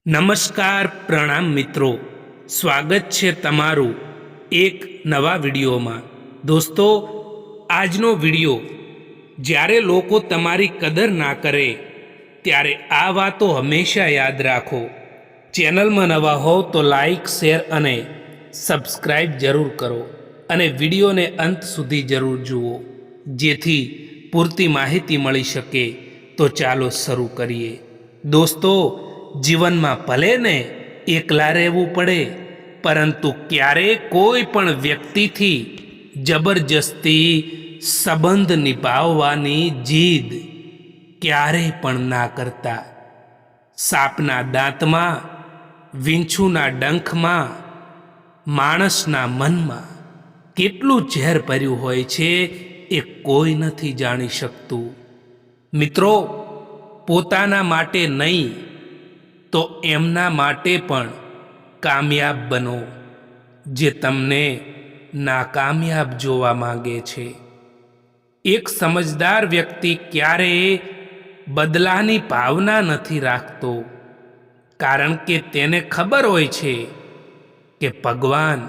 નમસ્કાર પ્રણામ મિત્રો, સ્વાગત છે તમારું એક નવા વિડીયોમાં। દોસ્તો, આજનો વિડીયો જ્યારે લોકો તમારી કદર ના કરે ત્યારે આ વાતો હંમેશા યાદ રાખો। ચેનલમાં નવા હોવ તો લાઈક, શેર અને સબસ્ક્રાઈબ જરૂર કરો અને વિડીયોને અંત સુધી જરૂર જુઓ, જેથી પૂરતી માહિતી મળી શકે। તો ચાલો શરૂ કરીએ। દોસ્તો, જીવનમાં ભલે ને એકલા રહેવું પડે, પરંતુ ક્યારેય કોઈ પણ વ્યક્તિથી જબરજસ્તી સંબંધ નિભાવવાની જીદ ક્યારેય પણ ના કરતા। સાપના દાંતમાં, વીંછુના ડંખમાં, માણસના મનમાં કેટલું ઝેર ભર્યું હોય છે એ કોઈ નથી જાણી શકતું। મિત્રો, પોતાના માટે નહીં તો એમના માટે પણ કામયાબ બનો જે તમને નાકામયાબ જોવા માંગે છે। એક સમજદાર વ્યક્તિ ક્યારેય બદલાની ભાવના નથી રાખતો, કારણ કે તેને ખબર હોય છે કે ભગવાન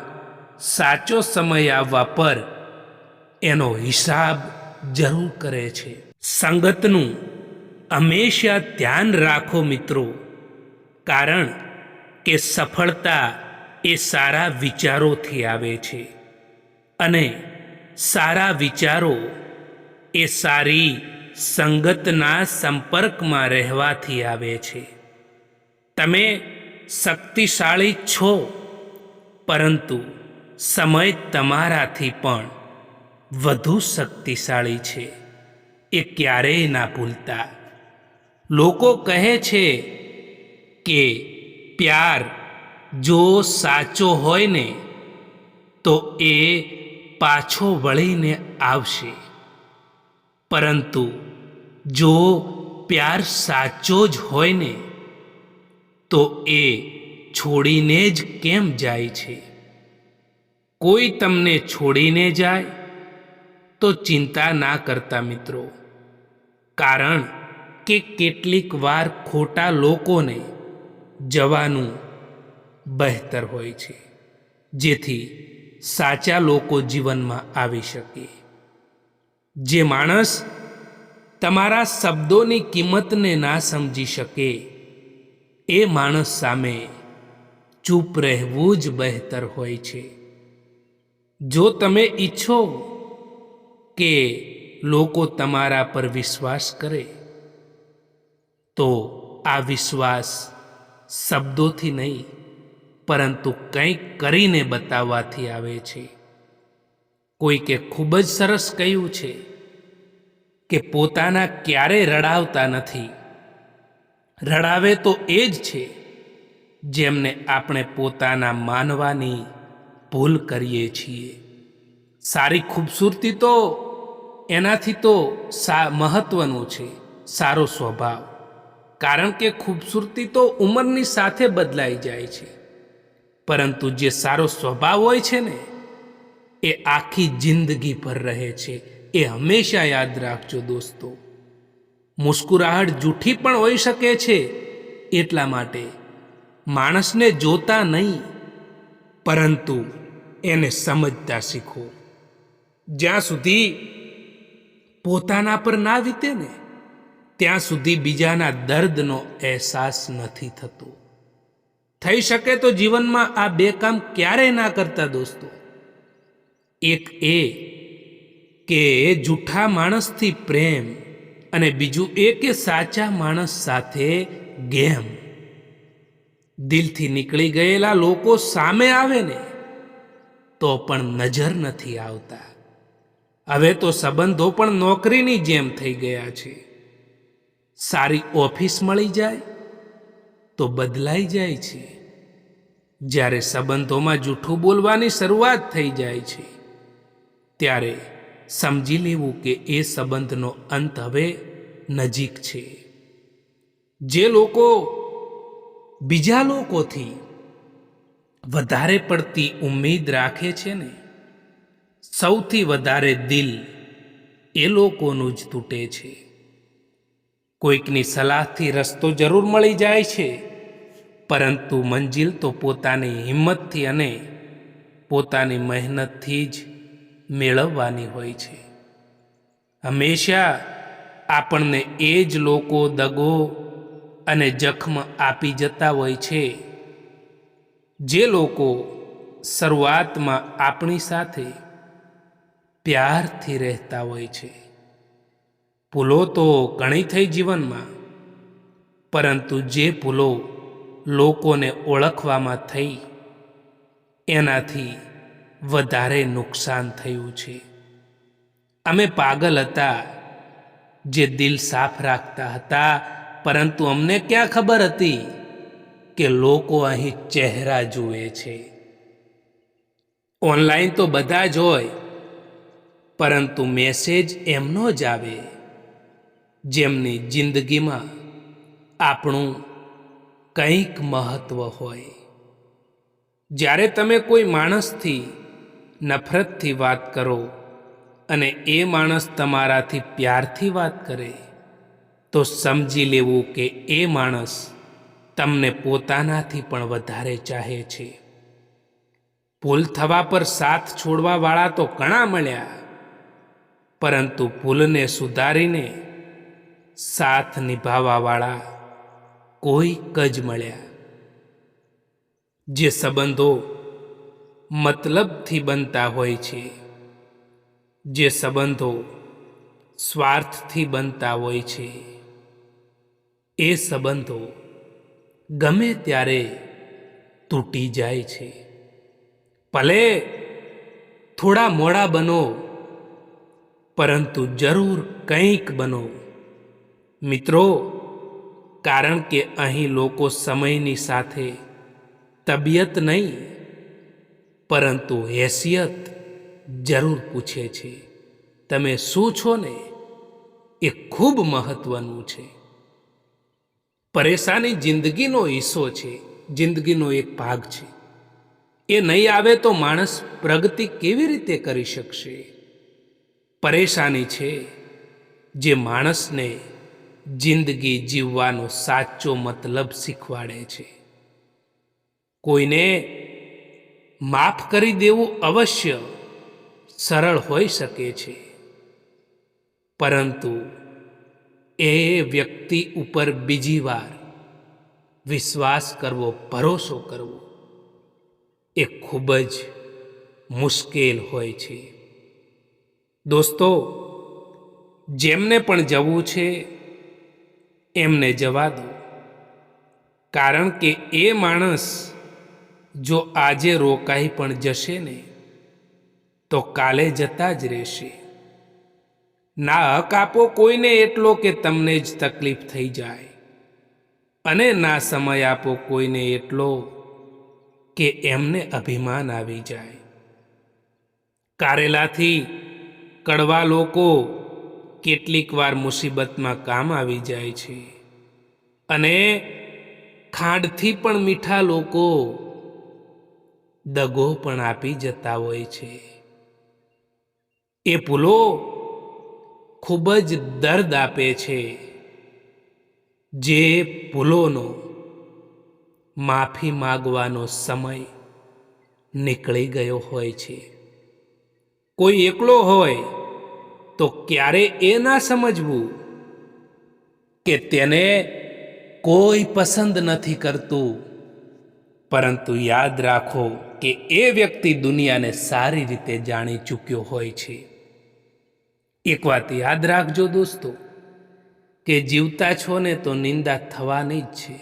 સાચો સમય આવવા પર એનો હિસાબ જરૂર કરે છે। સંગતનું હંમેશા ધ્યાન રાખો મિત્રો, કારણ કે સફળતા એ સારા વિચારોથી આવે છે અને સારા વિચારો એ સારી સંગતના સંપર્કમાં રહેવાથી આવે છે। તમે શક્તિશાળી છો, પરંતુ સમય તમારાથી પણ વધુ શક્તિશાળી છે, એ ક્યારેય ના ભૂલતા। લોકો કહે છે કે પ્યાર જો સાચો હોય ને તો એ પાછો વળીને આવશે, પરંતુ જો પ્યાર સાચો જ હોય ને તો એ છોડીને જ કેમ જાય છે? કોઈ તમને છોડીને જાય તો ચિંતા ના કરતા મિત્રો, કારણ કે કેટલીક વાર ખોટા લોકોને જવાનું બહેતર હોય છે, જેથી સાચા લોકો જીવનમાં આવી શકે। જે માણસ તમારા શબ્દોની કિંમતને ના સમજી શકે, એ માણસ સામે ચૂપ રહેવું જ બહેતર હોય છે। જો તમે ઈચ્છો કે લોકો તમારા પર વિશ્વાસ કરે, તો આ વિશ્વાસ શબ્દોથી નહીં, પરંતુ કંઈક કરીને બતાવવાથી આવે છે। કોઈકે ખૂબ જ સરસ કહ્યું છે કે પોતાના ક્યારેય રડાવતા નથી, રડાવે તો એ જ છે જેમને આપણે પોતાના માનવાની ભૂલ કરીએ છીએ। સારી ખૂબસૂરતી તો એનાથી તો મહત્વનું છે સારો સ્વભાવ, કારણ કે ખૂબસૂરતી તો ઉંમરની સાથે બદલાઈ જાય છે, પરંતુ જે સારો સ્વભાવ હોય છે ને એ આખી જિંદગી પર રહે છે। એ હંમેશા યાદ રાખજો દોસ્તો। મુસ્કુરાહટ જૂઠી પણ હોઈ શકે છે, એટલા માટે માણસને જોતા નહીં, પરંતુ એને સમજતા શીખો। જ્યાં સુધી પોતાના પર ના વીતે ને ત્યાં સુધી બીજાના દર્દનો અહેસાસ નથી થતો। થઈ શકે તો જીવનમાં આ બે કામ ક્યારેય ના કરતા દોસ્તો। એક એ કે જૂઠા માણસથી પ્રેમ, અને બીજું એ કે સાચા માણસ સાથે ગેમ। દિલથી નીકળી ગયેલા લોકો સામે આવે ને તો પણ નજર નથી આવતા। હવે તો સંબંધો પણ નોકરીની જેમ થઈ ગયા છે। સારી ઓફિસ મળી જાય તો બદલાઈ જાય છે, જ્યારે સંબંધોમાં જૂઠું બોલવાની શરૂઆત થઈ જાય છે ત્યારે સમજી લેવું કે એ સંબંધનો અંત હવે નજીક છે। જે લોકો બીજા લોકોથી વધારે પડતી ઉમ્મીદ રાખે છે ને, સૌથી વધારે દિલ એ લોકોનું જ તૂટે છે। કોઈકની સલાહથી રસ્તો જરૂર મળી જાય છે, પરંતુ મંજિલ તો પોતાની હિંમતથી અને પોતાની મહેનતથી જ મેળવવાની હોય છે. હંમેશા આપણને એ જ લોકો દગો અને જખમ આપી જતા હોય છે જે લોકો શરૂઆતમાં આપણી સાથે પ્યારથી રહેતા હોય છે. ભૂલો તો ઘણી થઈ જીવનમાં, પરંતુ જે ભૂલો લોકોને ઓળખવામાં થઈ એનાથી વધારે નુકસાન થયું છે. અમે પાગલ હતા જે દિલ સાફ રાખતા હતા, પરંતુ અમને ક્યાં ખબર હતી કે લોકો અહીં ચહેરા જુએ છે. ઓનલાઈન તો બધા જ હોય, પરંતુ મેસેજ એમનો જ આવે જેમની જિંદગીમાં આપણું કંઈક મહત્વ હોય. જ્યારે તમે કોઈ માણસથી નફરતથી વાત કરો અને એ માણસ તમારાથી પ્યારથી વાત કરે, તો સમજી લેવું કે એ માણસ તમને પોતાનાથી પણ વધારે ચાહે છે. ભૂલ થવા પર સાથ છોડવાવાળા તો ઘણા મળ્યા, પરંતુ ભૂલને સુધારીને સાથ નિભાવવાવાળા કોઈક જ મળ્યા. જે સંબંધો મતલબથી બનતા હોય છે, જે સંબંધો સ્વાર્થથી બનતા હોય છે, એ સંબંધો ગમે ત્યારે તૂટી જાય છે. ભલે થોડા મોડા બનો, પરંતુ જરૂર કંઈક બનો મિત્રો, કારણ કે અહીં લોકો સમયની સાથે તબિયત નહીં, પરંતુ હેસિયત જરૂર પૂછે છે. તમે શું છો ને એ ખૂબ મહત્વનું છે. પરેશાની જિંદગીનો હિસ્સો છે, જિંદગીનો એક ભાગ છે. એ નહીં આવે તો માણસ પ્રગતિ કેવી રીતે કરી શકશે? પરેશાની છે જે માણસને જિંદગી જીવવાનો સાચો મતલબ શીખવાડે છે. કોઈને માફ કરી દેવું અવશ્ય સરળ હોઈ શકે છે, પરંતુ એ વ્યક્તિ ઉપર બીજી વાર વિશ્વાસ કરવો, ભરોસો કરવો એ ખૂબ જ મુશ્કેલ હોય છે. દોસ્તો, જેમને પણ જવું છે એમને જવા દો, કારણ કે એ માણસ જો આજે રોકાઈ પણ જશે ને તો કાલે જતા જ રહેશે. ના હક આપો કોઈને એટલો કે તમને જ તકલીફ થઈ જાય, અને ના સમય આપો કોઈને એટલો કે એમને અભિમાન આવી જાય. કારેલાથી કડવા લોકો કેટલીક વાર મુસીબતમાં કામ આવી જાય છે, અને ખાંડથી પણ મીઠા લોકો દગો પણ આપી જતા હોય છે. એ ભૂલો ખૂબ જ દર્દ આપે છે. જે ભૂલોનો માફી માગવાનો સમય નીકળી ગયો હોય છે. કોઈ એકલો હોય તો ક્યારે એ ના સમજવું કે તેને કોઈ પસંદ નથી કરતું, પરંતુ યાદ રાખો કે એ વ્યક્તિ દુનિયાને સારી રીતે જાણી ચૂક્યો હોય છે. એક વાત યાદ રાખજો દોસ્તો, કે જીવતા છો ને તો નિંદા થવાની જ છે,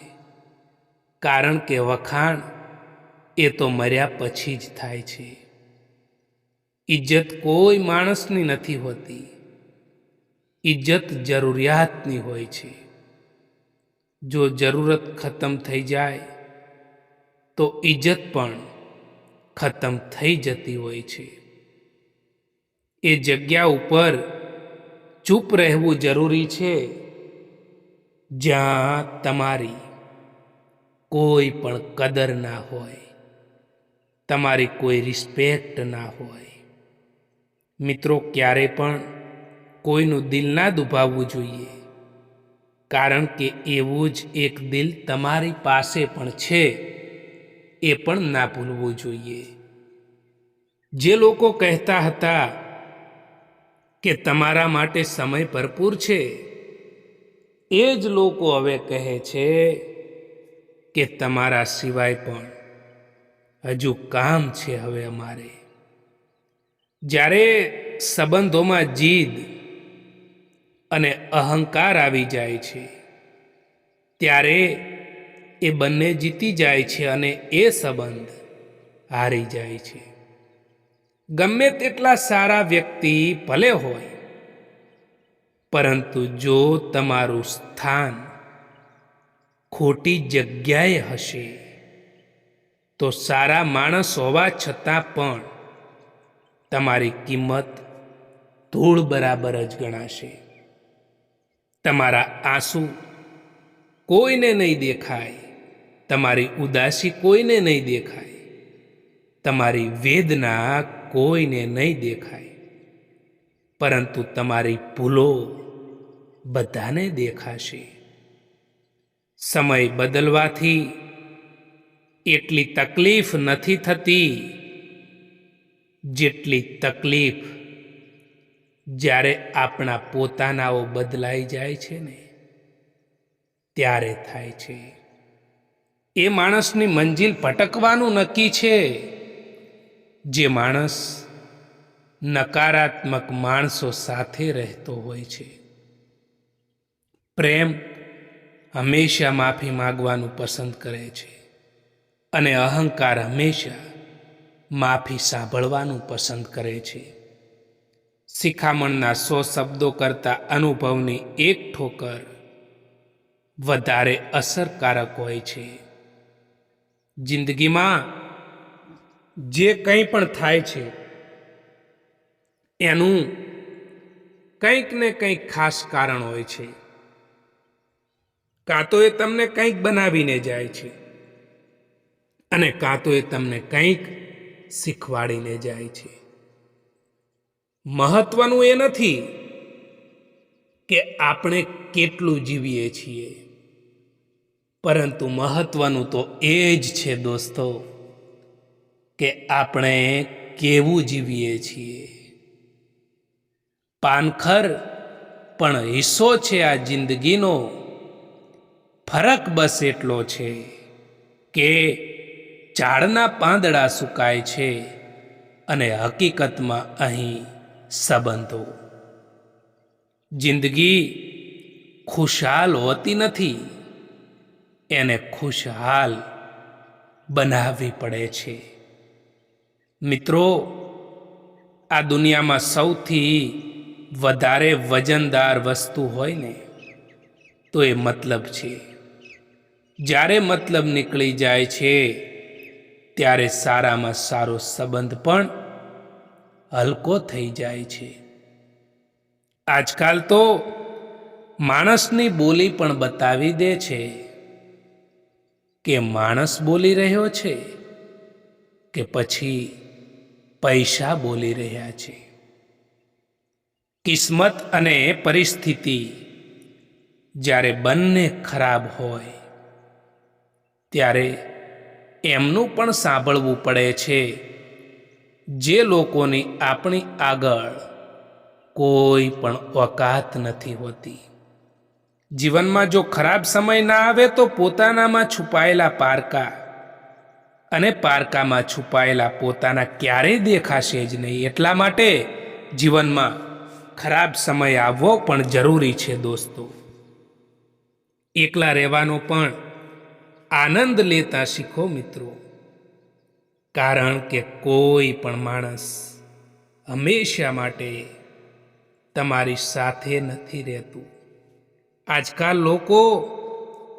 કારણ કે વખાણ એ તો મર્યા પછી જ થાય છે. ઇજ્જત કોઈ માણસની નથી હોતી, ઇજ્જત જરૂરિયાતની હોય છે. જો જરૂરત ખતમ થઈ જાય તો ઇજ્જત પણ ખતમ થઈ જતી હોય છે. એ જગ્યા ઉપર ચૂપ રહેવું જરૂરી છે જ્યાં તમારી કોઈ પણ કદર ના હોય, તમારી કોઈ રિસ્પેક્ટ ના હોય. મિત્રો, ક્યારે પણ કોઈનું દિલ ના દુભાવવું જોઈએ, કારણ કે એવું જ એક દિલ તમારી પાસે પણ છે, એ પણ ના ભૂલવું જોઈએ. જે લોકો કહેતા હતા કે તમારા માટે સમય ભરપૂર છે, એ જ લોકો હવે કહે છે કે તમારા સિવાય પણ હજુ કામ છે હવે અમારે. જ્યારે સંબંધોમાં જીદ અને અહંકાર આવી જાય છે, ત્યારે એ બંને જીતી જાય છે અને એ સંબંધ હારી જાય છે. ગમે તેટલા સારા વ્યક્તિ ભલે હોય, પરંતુ જો તમારું સ્થાન ખોટી જગ્યાએ હશે, તો સારા માણસ હોવા છતાં પણ તમારી કિંમત ધૂળ બરાબર જ ગણાશે. તમારા આંસુ કોઈને નહીં દેખાય, તમારી ઉદાસી કોઈને નહીં દેખાય, તમારી વેદના કોઈને નહીં દેખાય, પરંતુ તમારી ભૂલો બધાને દેખાશે. સમય બદલવાથી એટલી તકલીફ નથી થતી જેટલી તકલીફ જ્યારે આપણા પોતાનાઓ બદલાઈ જાય છે ને, ત્યારે થાય છે. એ માણસની મંજિલ ભટકવાનું નક્કી છે જે માણસ નકારાત્મક માણસો સાથે રહેતો હોય છે. પ્રેમ હંમેશા માફી માંગવાનું પસંદ કરે છે અને અહંકાર હંમેશા માફી સાંભળવાનું પસંદ કરે છે. શિખામણના 100 શબ્દો કરતાં અનુભવની એક ઠોકર વધારે અસરકારક હોય છે. જિંદગીમાં જે કંઈ પણ થાય છે, એનું કંઈક ને કંઈક ખાસ કારણ હોય છે. કાં તો એ તમને કંઈક બનાવીને જાય છે અને કાં તો એ તમને કંઈક શીખવાડીને જાય છે. મહત્વનું એ નથી કે આપણે કેટલું જીવીએ છીએ, પરંતુ મહત્વનું તો એ જ છે દોસ્તો કે આપણે કેવું જીવીએ છીએ. પાનખર પણ હિસ્સો છે આ જિંદગીનો. ફરક બસ એટલો છે કે ઝાડના પાંદડા સુકાય છે અને હકીકતમાં અહીં સંબંધો. જિંદગી ખુશહાલ હોતી નથી, એને ખુશહાલ બનાવવી પડે છે. મિત્રો, આ દુનિયામાં સૌથી વધારે વજનદાર વસ્તુ હોય ને, તો એ મતલબ છે. જ્યારે મતલબ નીકળી જાય છે, ત્યારે સારામાં સારો સંબંધ પણ હલકો થઈ જાય છે. આજકાલ તો માણસની બોલી પણ બતાવી દે છે કે માણસ બોલી રહ્યો છે કે પછી પૈસા બોલી રહ્યા છે. કિસ્મત અને પરિસ્થિતિ જ્યારે બંને ખરાબ હોય, ત્યારે એમનું પણ સાંભળવું પડે છે જે લોકોની આપણી આગળ કોઈ પણ ઓકાત નથી હોતી. જીવનમાં જો ખરાબ સમય ના આવે તો પોતાનામાં છુપાયેલા પારકા અને પારકામાં છુપાયેલા પોતાના ક્યારેય દેખાશે જ નહીં. એટલા માટે જીવનમાં ખરાબ સમય આવવો પણ જરૂરી છે દોસ્તો. એકલા રહેવાનો પણ આનંદ લેતા શીખો મિત્રો, કારણ કે કોઈ પણ માણસ હંમેશા માટે તમારી સાથે નથી રહેતું. આજકાલ લોકો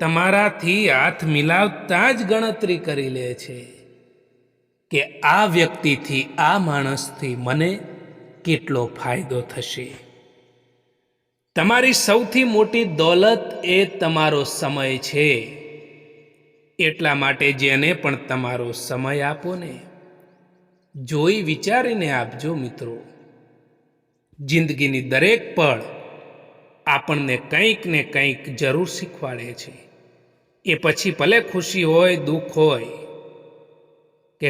તમારાથી હાથ મિલાવતા જ ગણતરી કરી લે છે કે આ વ્યક્તિથી, આ માણસથી મને કેટલો ફાયદો થશે. તમારી સૌથી મોટી દોલત એ તમારો સમય છે. એટલા માટે જેને પણ તમારો સમય આપો ને, જોઈ વિચારીને આપજો મિત્રો. જિંદગીની દરેક પળ આપણને કંઈક ને કંઈક જરૂર શીખવાડે છે. એ પછી ભલે ખુશી હોય, દુઃખ હોય, કે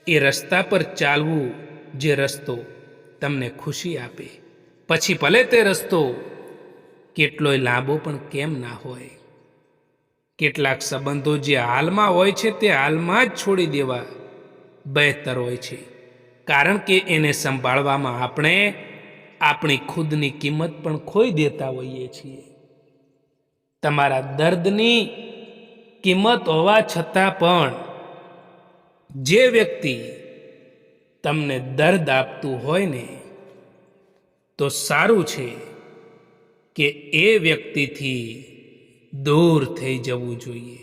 એ રસ્તા પર ચાલવું જે રસ્તો તમને ખુશી આપે, પછી ભલે તે રસ્તો કેટલોય લાંબો પણ કેમ ના હોય. કેટલાક સંબંધો જે હાલમાં હોય છે તે હાલમાં જ છોડી દેવા બહેતર હોય છે, કારણ કે એને સંભાળવામાં આપણે આપણી ખુદની કિંમત પણ ખોઈ દેતા હોઈએ છીએ. તમારા દર્દની કિંમત હોવા છતાં પણ જે વ્યક્તિ તમને દર્દ આપતું હોય ને, તો સારું છે કે એ વ્યક્તિથી દૂર થઈ જવું જોઈએ.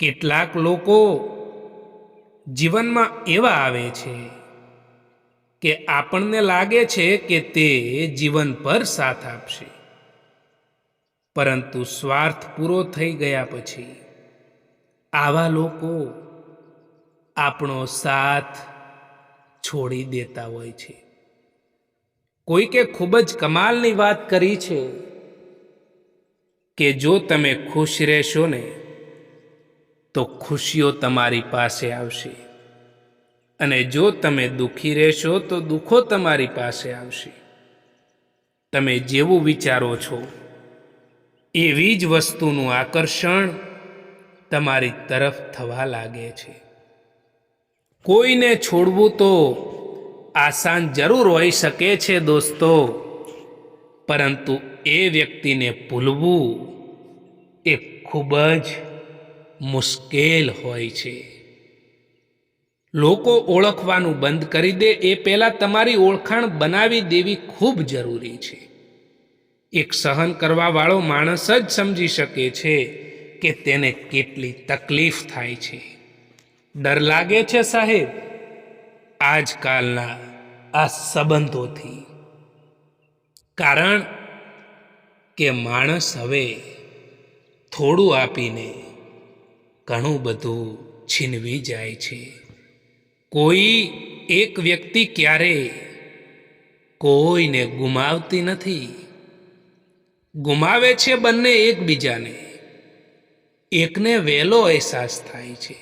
કેટલાક લોકો જીવનમાં એવા આવે છે કે આપણને લાગે છે કે તે જીવન પર સાથ આપશે, પરંતુ સ્વાર્થ પૂરો થઈ ગયા પછી આવા લોકો આપણો સાથ છોડી દેતા હોય છે. કોઈકે ખૂબ જ કમાલની વાત કરી છે કે જો તમે ખુશ રહેશો ને તો ખુશીઓ તમારી પાસે આવશે, અને જો તમે દુઃખી રહેશો તો દુઃખો તમારી પાસે આવશે. તમે જેવું વિચારો છો એવી જ વસ્તુનું આકર્ષણ તમારી તરફ થવા લાગે છે. કોઈને છોડવું તો આસાન જરૂર હોઈ શકે છે દોસ્તો, પરંતુ એ વ્યક્તિને ભૂલવું એ ખૂબ જ મુશ્કેલ હોય છે. લોકો ઓળખવાનું બંધ કરી દે એ પહેલાં તમારી ઓળખાણ બનાવી દેવી ખૂબ જરૂરી છે. એક સહન કરવાવાળો માણસ જ સમજી શકે છે કે તેને કેટલી તકલીફ થાય છે. ડર લાગે છે સાહેબ આજકાલના આ સંબંધોથી, કારણ કે માણસ હવે થોડું આપીને ઘણું બધું છીનવી જાય છે. કોઈ એક વ્યક્તિ ક્યારેય કોઈને ગુમાવતી નથી. ગુમાવે છે બંને એકબીજાને. એકને વહેલો અહેસાસ થાય છે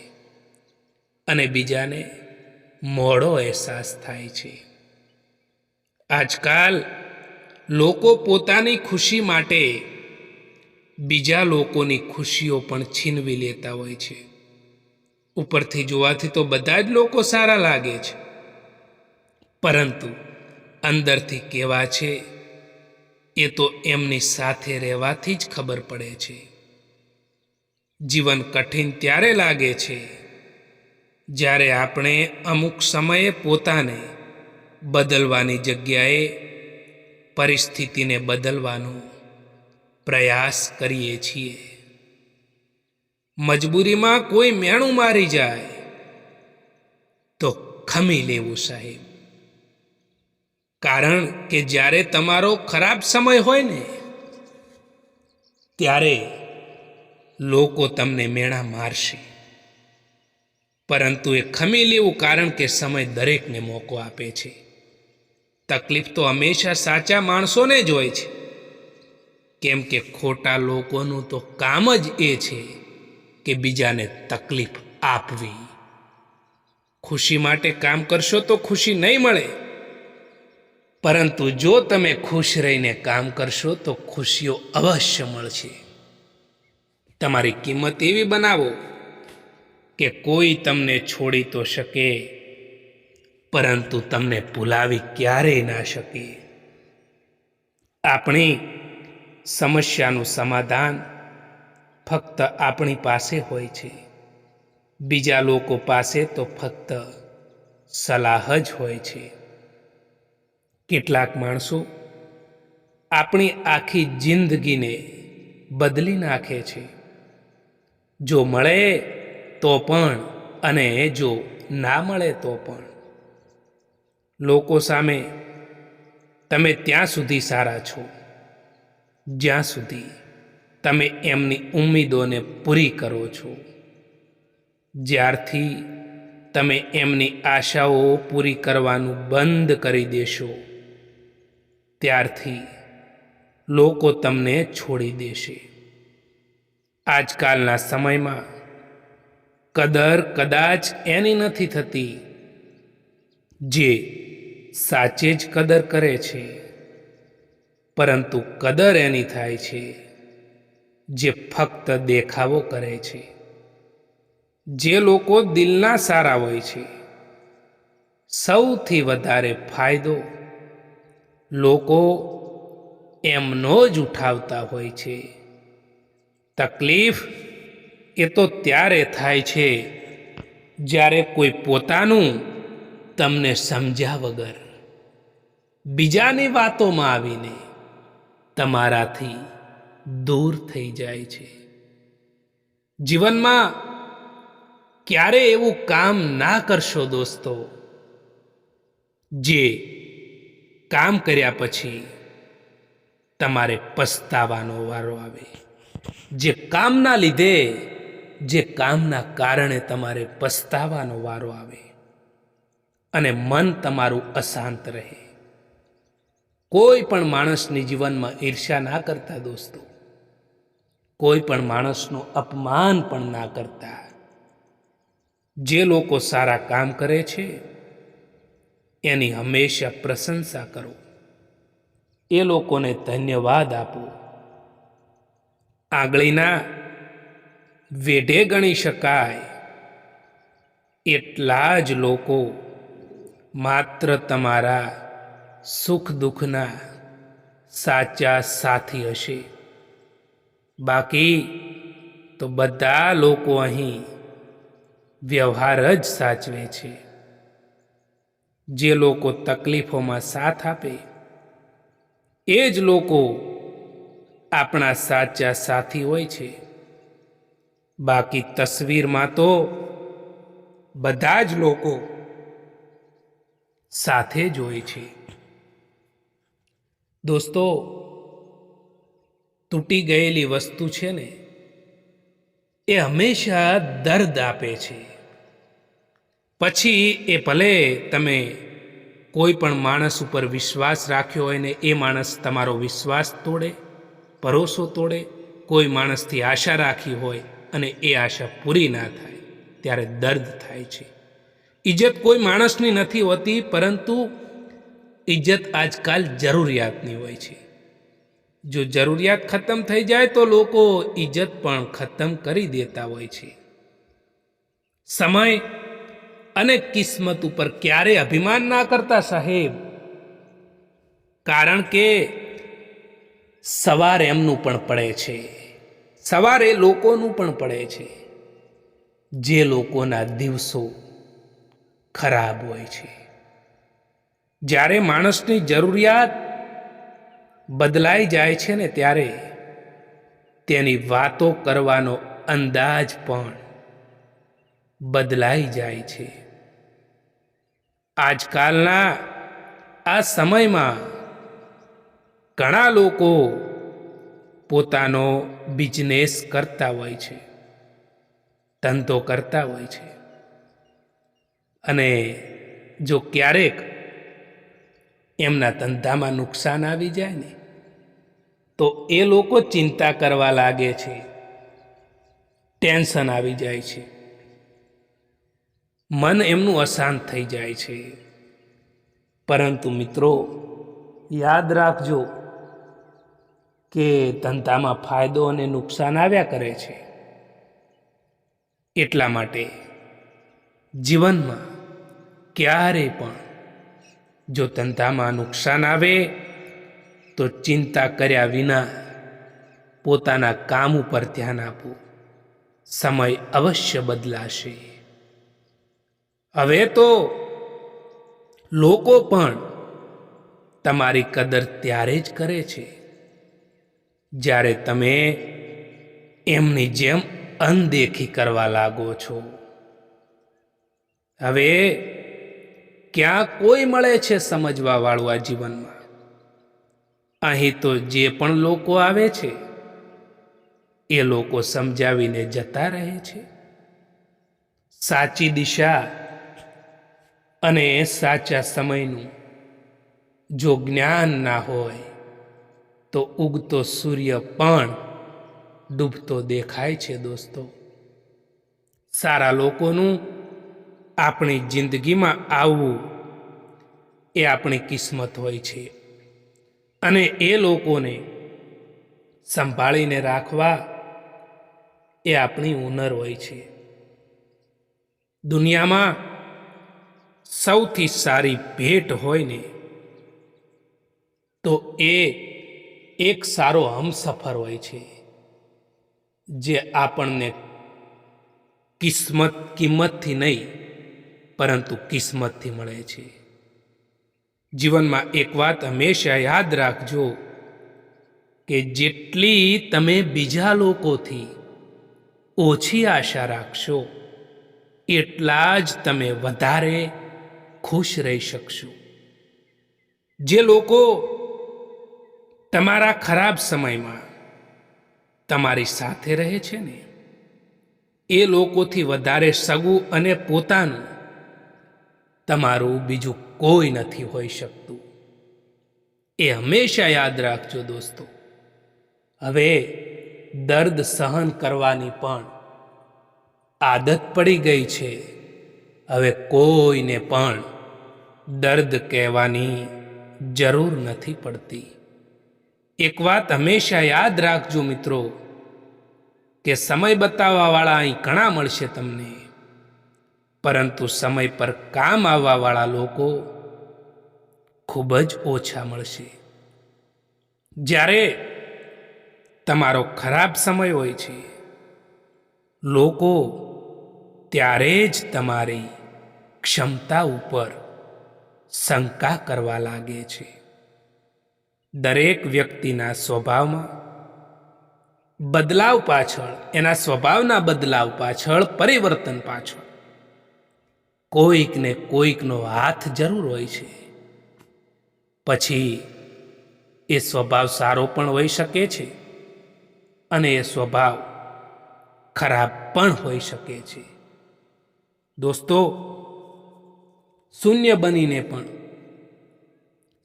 અને બીજાને મોડો અહેસાસ થાય છે. આજકાલ લોકો પોતાની ખુશી માટે બીજા લોકોની ખુશીઓ પણ છીનવી લેતા હોય છે. ઉપરથી જોવાથી તો બધા જ લોકો સારા લાગે છે, પરંતુ અંદરથી કેવા છે એ તો એમની સાથે રહેવાથી જ ખબર પડે છે. જીવન કઠિન ત્યારે લાગે છે જ્યારે આપણે અમુક સમયે પોતાને બદલવાની જગ્યાએ પરિસ્થિતિને બદલવાનો પ્રયાસ કરીએ છીએ. મજબૂરીમાં કોઈ મેણું મારી જાય તો ખમી લેવું સાહેબ, કારણ કે જ્યારે તમારો ખરાબ સમય હોય ને ત્યારે લોકો તમને મેણા મારશે, પરંતુ એ ખમી લેવું, કારણ કે સમય દરેકને મોકો આપે છે. તકલીફ તો હંમેશા સાચા માણસોને જ હોય છે, કેમ કે ખોટા લોકોનું તો કામ જ એ છે કે બીજાને તકલીફ આપવી. ખુશી માટે કામ કરશો તો ખુશી નહીં મળે, પરંતુ જો તમે ખુશ રહીને કામ કરશો તો ખુશીઓ અવશ્ય મળશે. તમારી કિંમત એવી બનાવો કે કોઈ તમને છોડી તો શકે, પરંતુ તમને ભૂલાવી ક્યારેય ના શકે. આપણી સમસ્યાનું સમાધાન ફક્ત આપણી પાસે હોય છે. બીજા લોકો પાસે તો ફક્ત સલાહ જ હોય છે. કેટલાક માણસો આપણી આખી જિંદગીને બદલી નાખે છે. જો મળે તો પણ અને જો ના મળે તો પણ. લોકો સામે તમે ત્યાં સુધી સારા છો જ્યાં સુધી તમે એમની ઉમ્મીદોને પૂરી કરો છો. જ્યારથી તમે એમની આશાઓ પૂરી કરવાનું બંધ કરી દેશો ત્યારથી લોકો તમને છોડી દેશે. આજકાલના સમયમાં કદર કદાચ એની નથી થતી જે સાચે જ કદર કરે છે, પરંતુ કદર એની થાય છે જે ફક્ત દેખાવો કરે છે. જે લોકો દિલના સારા હોય છે, સૌથી વધારે ફાયદો લોકો એમનો જ ઉઠાવતા હોય છે. તકલીફ એ તો ત્યારે થાય છે જ્યારે કોઈ પોતાનું તમને સમજ્યા વગર બીજાની વાતોમાં આવીને તમારાથી દૂર થઈ જાય છે. જીવનમાં ક્યારે એવું કામ ના કરશો દોસ્તો, જે કામ કર્યા પછી તમારે પસ્તાવાનો વારો આવે. જે કામના લીધે, જે કામના કારણે તમારે પસ્તાવાનો વારો આવે અને મન તમારું અશાંત રહે. કોઈ પણ માણસની જીવનમાં ઈર્ષ્યા ના કરતા દોસ્તો, કોઈ પણ માણસનું અપમાન પણ ના કરતા. જે લોકો સારા કામ કરે છે એની હંમેશા પ્રશંસા કરો, એ લોકોને ધન્યવાદ આપો. આંગળીના વેઢે ગણી શકાય એટલા જ લોકો માત્ર તમારા સુખ દુઃખના સાચા સાથી હશે. બાકી તો બધા લોકો અહીં વ્યવહાર જ સાચવે છે. જે લોકો તકલીફોમાં સાથ આપે એ જ લોકો આપણા સાચા સાથી હોય છે. બાકી તસવીરમાં તો બધા જ લોકો સાથે જ હોય છે. દોસ્તો, તૂટી ગયેલી વસ્તુ છે ને, એ હંમેશા દર્દ આપે છે. પછી એ ભલે તમે કોઈ પણ માણસ ઉપર વિશ્વાસ રાખ્યો હોય ને એ માણસ તમારો વિશ્વાસ તોડે, ભરોસો તોડે, કોઈ માણસથી આશા રાખી હોય અને એ આશા પૂરી ના થાય, ત્યારે દર્દ થાય છે. ઇજ્જત કોઈ માણસની નથી હોતી, પરંતુ ઇજ્જત આજકાલ જરૂરિયાતની હોય છે. જો જરૂરિયાત ખતમ થઈ જાય તો લોકો ઇજ્જત પણ ખતમ કરી દેતા હોય છે. સમય અને કિસ્મત ઉપર ક્યારે અભિમાન ના કરતા સાહેબ, કારણ કે સવાર એમનું પણ પડે છે, સવારે લોકોનું પણ પડે છે, જે લોકોના દિવસો ખરાબ હોય છે. જ્યારે માણસની જરૂરિયાત બદલાઈ જાય છે ને, ત્યારે તેની વાતો કરવાનો અંદાજ પણ બદલાઈ જાય છે. આજકાલના આ સમયમાં ઘણા લોકો પોતાનો બિઝનેસ કરતા હોય છે, ધંધો કરતા હોય છે, અને જો ક્યારેક એમના ધંધામાં નુકસાન આવી જાય ને, તો એ લોકો ચિંતા કરવા લાગે છે, ટેન્શન આવી જાય છે, મન એમનું અશાંત થઈ જાય છે. પરંતુ મિત્રો, યાદ રાખજો કે ધંધામાં ફાયદો અને નુકસાન આવ્યા કરે છે. એટલા માટે જીવનમાં ક્યારે પણ જો ધંધામાં નુકસાન આવે તો ચિંતા કર્યા વિના પોતાના કામ ઉપર ધ્યાન આપો. સમય અવશ્ય બદલાશે. હવે તો લોકો પણ તમારી કદર ત્યારે જ કરે છે જ્યારે તમે એમની જેમ અનદેખી કરવા લાગો છો. હવે ક્યાં કોઈ મળે છે સમજવા વાળું આ જીવનમાં? અહીં તો જે પણ લોકો આવે છે એ લોકો સમજાવીને જતા રહે છે. સાચી દિશા અને સાચા સમયનું જો જ્ઞાન ના હોય તો ઉગતો સૂર્ય પણ ડૂબતો દેખાય છે દોસ્તો. સારા લોકોનું આપણી જિંદગીમાં આવવું એ આપણી કિસ્મત હોય છે અને એ લોકોને સંભાળીને રાખવા એ આપણી હુનર હોય છે. દુનિયામાં સૌથી સારી ભેટ હોય ને તો એ એક સારો હમસફર હોય છે, જે આપણને કિંમતથી નહીં પરંતુ કિસ્મતથી મળે છે. જીવનમાં એક વાત હંમેશા યાદ રાખજો કે જેટલી તમે બીજા લોકોથી ઓછી આશા રાખશો એટલા જ તમે વધારે ખુશ રહી શકશો. જે લોકો તમારા ખરાબ સમયમાં તમારી સાથે રહે છે ને એ લોકોથી વધારે સગું અને પોતાનું તમારું બીજું કોઈ નથી હોઈ શકતું. એ હંમેશા યાદ રાખજો દોસ્તો. હવે દર્દ સહન કરવાની પણ આદત પડી ગઈ છે. હવે કોઈને પણ દર્દ કહેવાની જરૂર નથી પડતી. એક વાત હંમેશા યાદ રાખજો મિત્રો કે સમય બતાવવાવાળા અહીં ઘણા મળશે તમને, પરંતુ સમય પર કામ આવવાવાળા લોકો ખૂબ જ ઓછા મળશે. જ્યારે તમારો ખરાબ સમય હોય છે લોકો ત્યારે જ તમારી ક્ષમતા ઉપર શંકા કરવા લાગે છે. દરેક વ્યક્તિના સ્વભાવમાં બદલાવ પાછળ, એના સ્વભાવના બદલાવ પાછળ, પરિવર્તન પાછળ કોઈકને કોઈકનો હાથ જરૂર હોય છે. પછી એ સ્વભાવ સારો પણ હોઈ શકે છે અને એ સ્વભાવ ખરાબ પણ હોઈ શકે છે. દોસ્તો, શૂન્ય બનીને પણ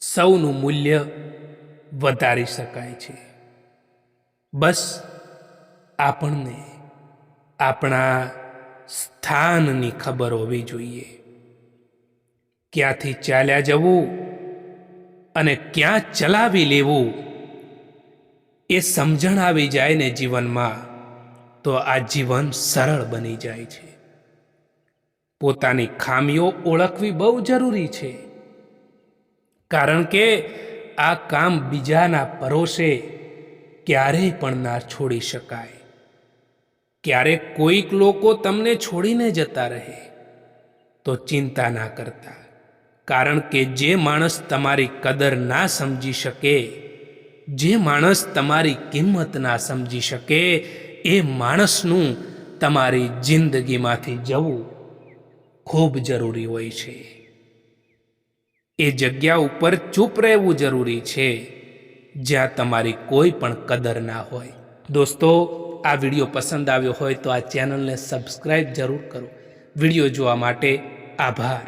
સૌનું મૂલ્ય વધારી શકાય છે. બસ આપણને આપણા સ્થાનની ખબર હોવી જોઈએ. ક્યાંથી ચાલ્યા જવું અને ક્યાં ચલાવી લેવું એ સમજણ આવી જાય ને જીવનમાં તો આ જીવન સરળ બની જાય છે. પોતાની ખામીઓ ઓળખવી બહુ જરૂરી છે, કારણ કે આ કામ બીજાના ભરોસે ક્યારેય પણ ના છોડી શકાય. ક્યારેક કોઈક લોકો તમને છોડીને જતા રહે તો ચિંતા ના કરતા, કારણ કે જે માણસ તમારી કદર ના સમજી શકે, જે માણસ તમારી કિંમત ના સમજી શકે, એ માણસનું તમારી જિંદગીમાંથી જવું ખૂબ જરૂરી હોય છે. એ જગ્યા ઉપર ચૂપ રહેવું જરૂરી છે જ્યાં તમારી કોઈ પણ કદર ના હોય. દોસ્તો, આ વિડીયો પસંદ આવ્યો હોય તો આ ચેનલને સબસ્ક્રાઈબ જરૂર કરો. વિડીયો જોવા માટે આભાર.